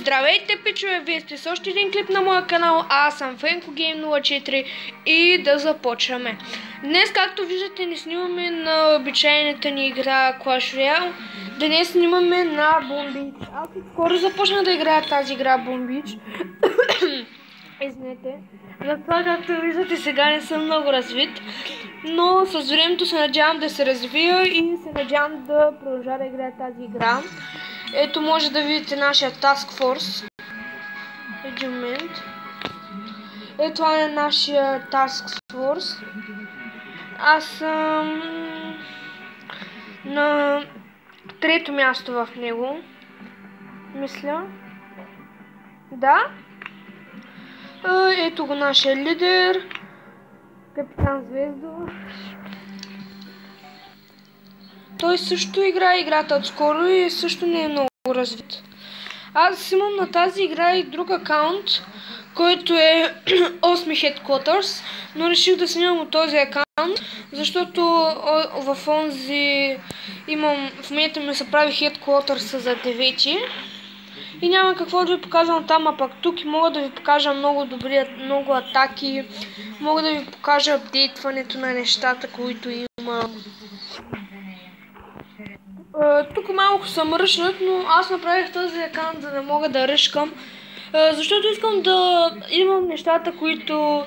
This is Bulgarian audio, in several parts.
Здравейте, пичове! Вие сте с още един клип на моя канал. Аз съм FenkoGame04 и да започваме. Днес, както виждате, не снимаме на обичайната ни игра Clash Royale. Днес снимаме на Boom Beach. Аз скоро започна да играя тази игра Boom Beach. Извинете. Затова, както виждате, сега не съм много развит. Но с времето се надявам да се развия и се надявам да продължа да играя тази игра. Ето може да видите нашия Task Force. Един момент. Ето това е нашия Task Force. Аз съм на трето място в него. Мисля. Да. Ето го нашия лидер. Капитан Звездо. Той също играе играта отскоро и също не е много развит. Аз имам на тази игра и друг акаунт, който е 8 Headquarters, но реших да снимам от този акаунт, защото в онзи в момента ми се прави Headquarters за 9 и няма какво да ви показвам там, а пък тук мога да ви покажа много атаки, мога да ви покажа апдейтването на нещата, които има. Тук малко съм ръчнат, но аз направих този акаунт, за да мога да ръчкам. Защото искам да имам нещата, които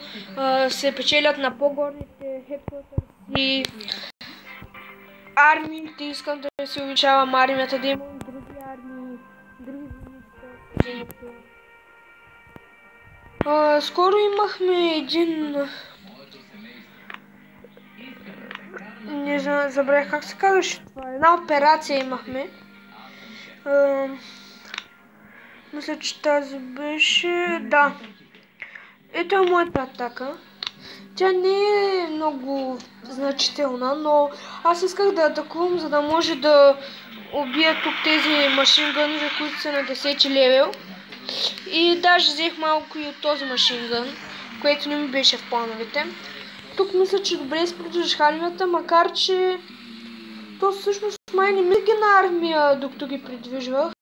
се печелят на по-горните headquarters и армиите. Искам да се увеличавам армията, да имам други армии, други неща. Скоро имахме един... Не знам, забравях как се казваше това. Една операция имахме. Мисля, че тази беше... Да. Ето е моята атака. Тя не е много значителна, но аз исках да атакувам, за да може да убия тук тези машингъни, за които са на 10 левел. И даже взех малко и от този машингън, което не ми беше в плановете. Тук мисля, че добре изпридържах армията, макар че то всъщност май не ми на армия, докато ги придвижвах.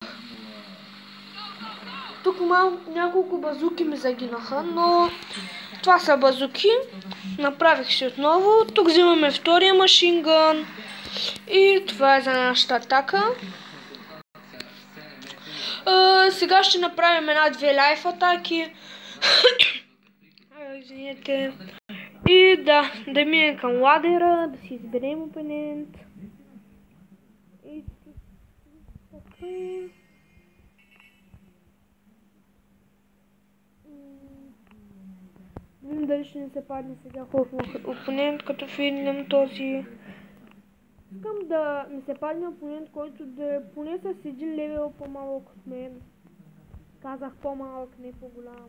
Тук няколко базуки ми загинаха, но това са базуки. Направих си отново. Тук взимаме втория машингън и това е за нашата атака. Сега ще направим една-две лайф атаки. Извинете. И да минем към ладера, да си изберем опонент. И така. Видим дали ще не се падне сега хубав опонент, като филнем този. Искам да ми се падне опонент, който да е поне с един левел по-малък от мен. Казах по-малък, не по-голям.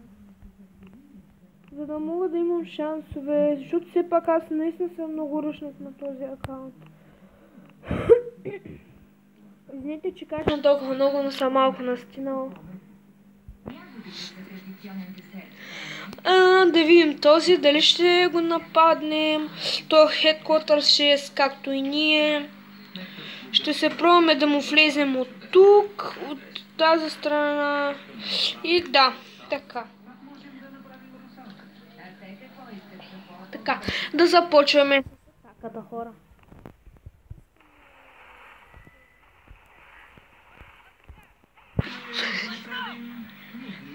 За да мога да имам шансове, защото все пак аз наистина съм много ръчнат на този акаунт. Извинете, че кажем толкова много, но съм малко настинала. Да видим този, дали ще го нападнем. Той е Headquarters 6, както и ние. Ще се пробваме да му влезем от тук, от тази страна. И да, така. Така, да започваме с атаката, хора.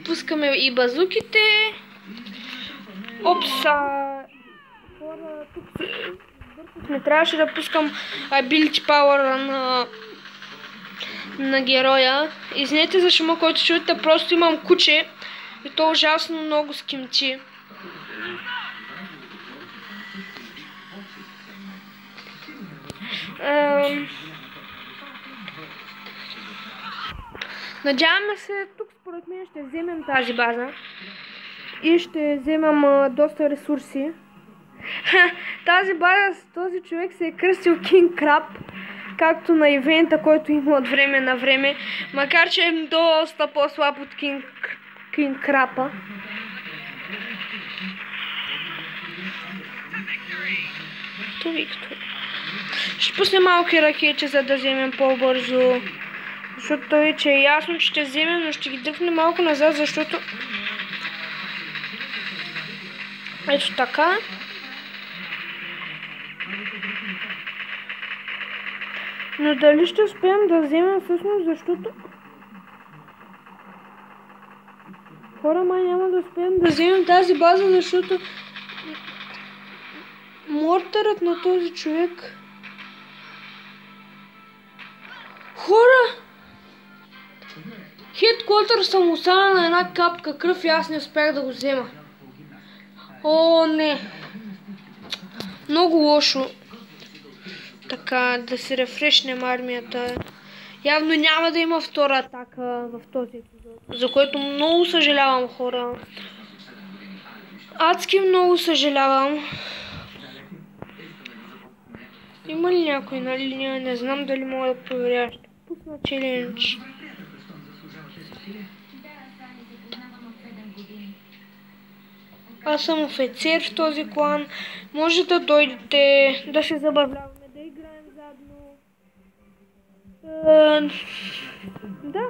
Пускаме и базуките. Опса! Хора, тук не трябваше да пускам ability power на героя. Извинете за шума, който чуете, просто имам куче и то ужасно много скимчи. Надяваме се, тук според мен ще вземем тази база и ще вземем доста ресурси. Тази база, този човек се е кръстил King Crab, както на ивента, който има от време на време, макар че е доста по-слаб от King Crab-а. Ще пуснем малки ракети, за да вземем по-бързо Защото той, че е ясно, че ще вземем, но ще ги дръпнем малко назад, защото... Ето така. Но дали ще успеем да вземем всъщност, защото... Хора, май няма да успеем да вземем тази база, защото... Мортърът на този човек... Хора! Хедквотър съм останал на една капка кръв и аз не успях да го взема. О, не. Много лошо. Така, да се рефрешнем армията. Явно няма да има втора атака в този епизод. За което много съжалявам, хора. Адски много съжалявам. Има ли някой на линия? Не знам дали мога да проверя. Ще пусна челендж. Аз съм офицер в този клан. Може да дойдете, да се забавляваме, да играем заедно. Да.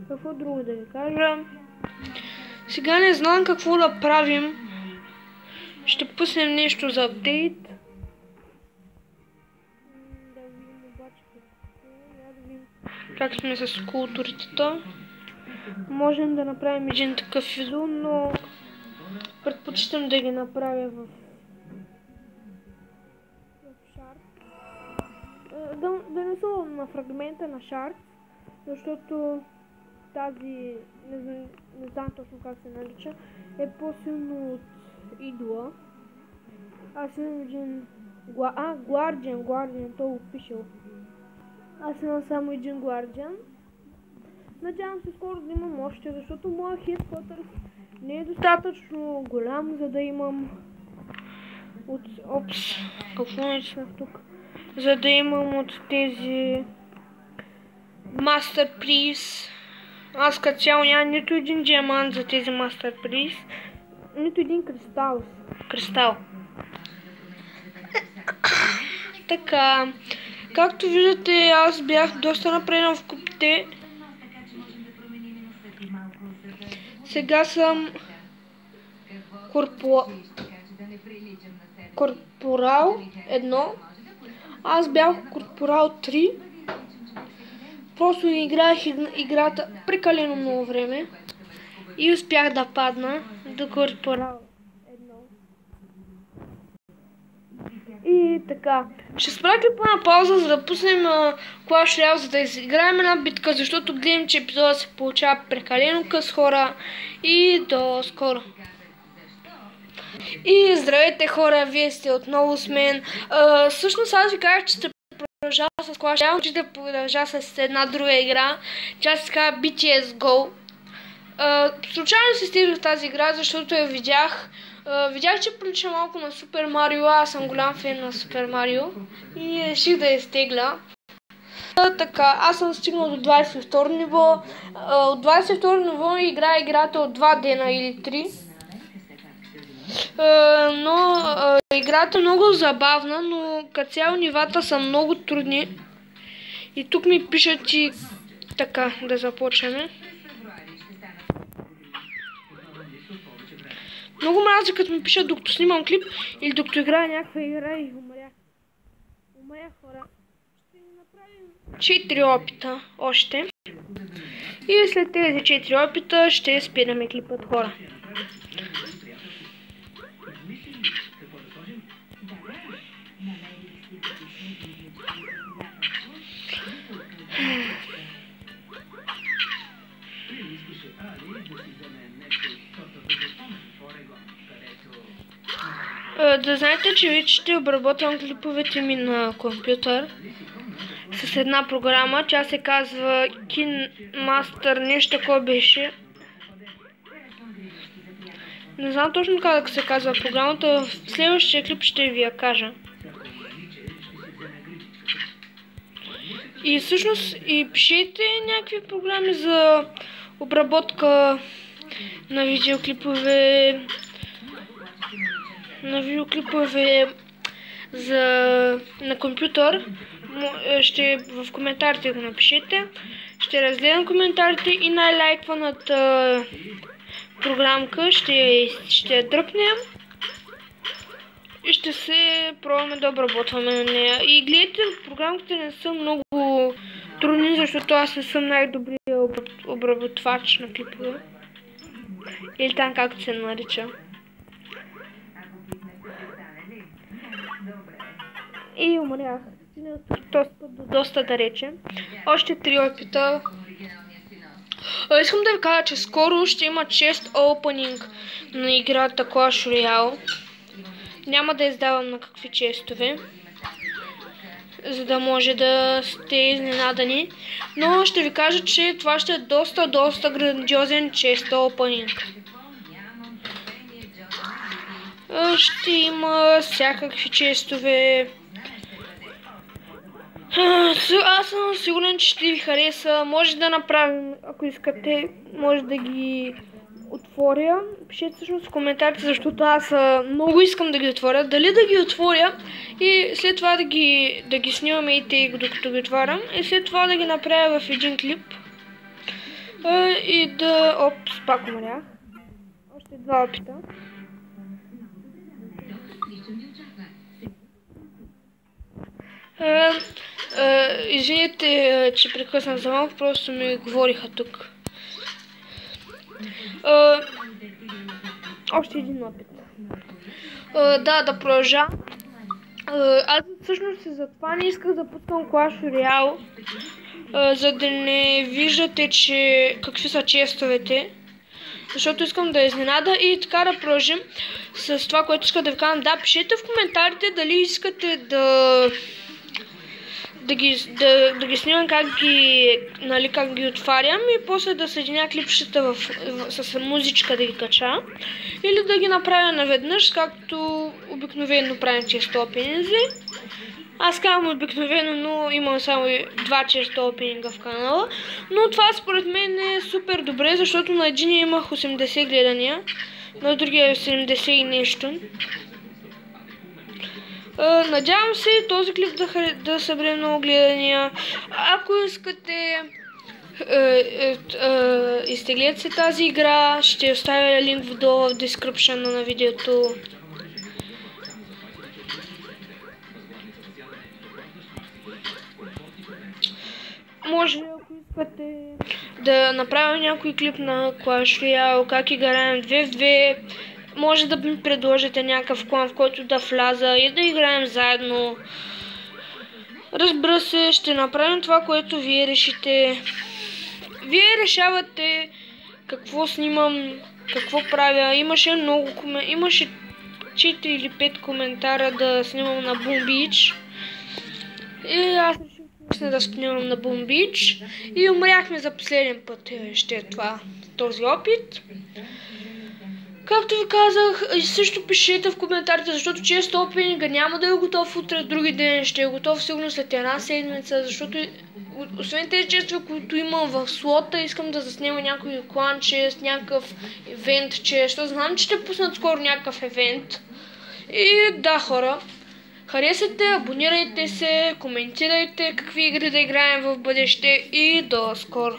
Какво друго да ви кажа? Сега не знам какво да правим. Ще пуснем нещо за апдейт. Да видим обаче как сме с културитета. Можем да направим един такъв видео, но предпочитам да ги направя в Shark. Да не са на фрагмента на Shark, защото тази, не знам точно как се нарича, е по-силно от идола. Аз имам един... Guardian, той го пишел. Аз имам само един Guardian. Надявам се скоро да имам още, защото моят хедквотър не е достатъчно голям, за да имам от... Опс, какво натиснах тук? За да имам от тези Masterpiece. Аз като цяло нямам нито един диамант за тези Masterpiece, нито един кристал. Така, както виждате, аз бях доста напреднал в купите. Сега съм Корпорал 1. Аз бях Корпорал 3. Просто играех играта прекалено много време. И успях да падна до Корпорал 1. И така. Ще спра клипа на пауза, за да пуснем Clash Royale, за да изиграем една битка, защото гледам, че епизода се получава прекалено къс, хора. И до скоро. И здравейте, хора, вие сте отново с мен. Всъщност аз ви казах, че ще продължа с Clash Royale, че да продължа с една друга игра. Тя се казва BTS Go. Случайно се стигнах в тази игра, защото я видях. Видях, че прилича малко на Супер Марио, аз съм голям фен на Супер Марио и реших да я изтегля. Така, аз съм стигнал до 22 ниво. От 22 ниво играя играта от 2 дена или 3. Но играта е много забавна, но като цяло нивата са много трудни. И тук ми пишат и така, да започнем. Много мразя, като ми пишат докато снимам клип или докато играя някаква игра и умрях. Умрях, хора. Ще направим 4 опита още. И след тези 4 опита ще спираме клипът, хора. Да знаете, че вече ще обработвам клиповете ми на компютър с една програма. Тя се казва KineMaster, нещо такова беше. Не знам точно как се казва програмата, в следващия клип ще ви я кажа. И всъщност и пишете някакви програми за обработка на видеоклипове. На компютър. Ще в коментарите го напишете. Ще разгледам коментарите и най-лайкваната програмка ще я дръпнем и ще се пробваме да обработваме на нея. И гледайте, програмките не са много трудни, защото аз не съм най-добрият обработвач на клипове. Или там както се нарича. И умрях. Доста да рече. Още 3 опита. Искам да ви кажа, че скоро ще има чест опенинг на играта Clash Royale. Няма да издавам на какви честове, за да може да сте изненадани. Но ще ви кажа, че това ще е доста грандиозен чест опенинг. Ще има всякакви честове. Аз съм сигурен, че ще ви хареса. Може да направим, ако искате, може да ги отворя. Пишете всъщност в коментарите, защото аз много искам да ги отворя. Дали да ги отворя и след това да ги снимаме и те, докато ги отварям. И след това да ги направя в един клип. И да... Опс, пак умрях. Още 2 опита. Извинете, че прекъснах за малко, просто ми говориха тук. Още един опит. Да продължа. Аз всъщност затова не исках да пускам Clash Royale, за да не виждате, че какви са честовете. Защото искам да изненада и така да продължим с това, което иска да ви кажам. Да, пишете в коментарите дали искате да ги снимам как ги отварям и после да съединя клипчета с музичка да ги кача. Или да ги направя наведнъж, както обикновено правим често опенинги. Аз казвам обикновено, но имам само 2 често опенинга в канала. Но това според мен е супер добре, защото на един имах 80 гледания, на другия 70 и нещо. Надявам се този клип да събере много гледания. Ако искате, изтеглете се тази игра. Ще оставя линк долу в description на видеото. Може, ако искате да направя някой клип на Clash Royale, как играем 2 в 2, може да ми предложите някакъв клан, в който да вляза и да играем заедно. Разбира се, ще направим това, което вие решите. Вие решавате какво снимам, какво правя. Имаше 4 или 5 коментара да снимам на Boom Beach. И аз реших да снимам на Boom Beach. И умряхме за последен път. Ще е този опит. Както ви казах, също пишете в коментарите, защото често опенинга няма да е готов утре, други ден, ще е готов сигурно след 1 седмица, защото освен тези честове, които имам в слота, искам да заснема някой клан чест, някакъв евент чест, защото знам, че ще пуснат скоро някакъв евент. И да, хора, харесайте, абонирайте се, коментирайте какви игри да играем в бъдеще и до скоро.